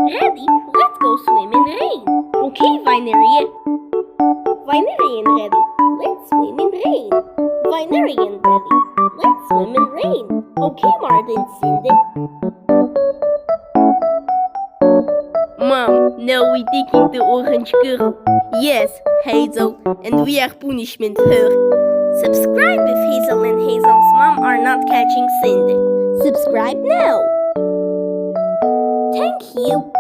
Raddy, let's go swim in rain. Okay, Vineria. Vineria and Raddy, let's swim in rain. Vineria and Raddy, let's swim in rain. Okay, Martin and Sinda. Mom, now we taking the orange girl. Yes, Hazel, and we are punishment her. Subscribe if Hazel and Hazel's mom are not catching Sinda. Subscribe now. Thank you.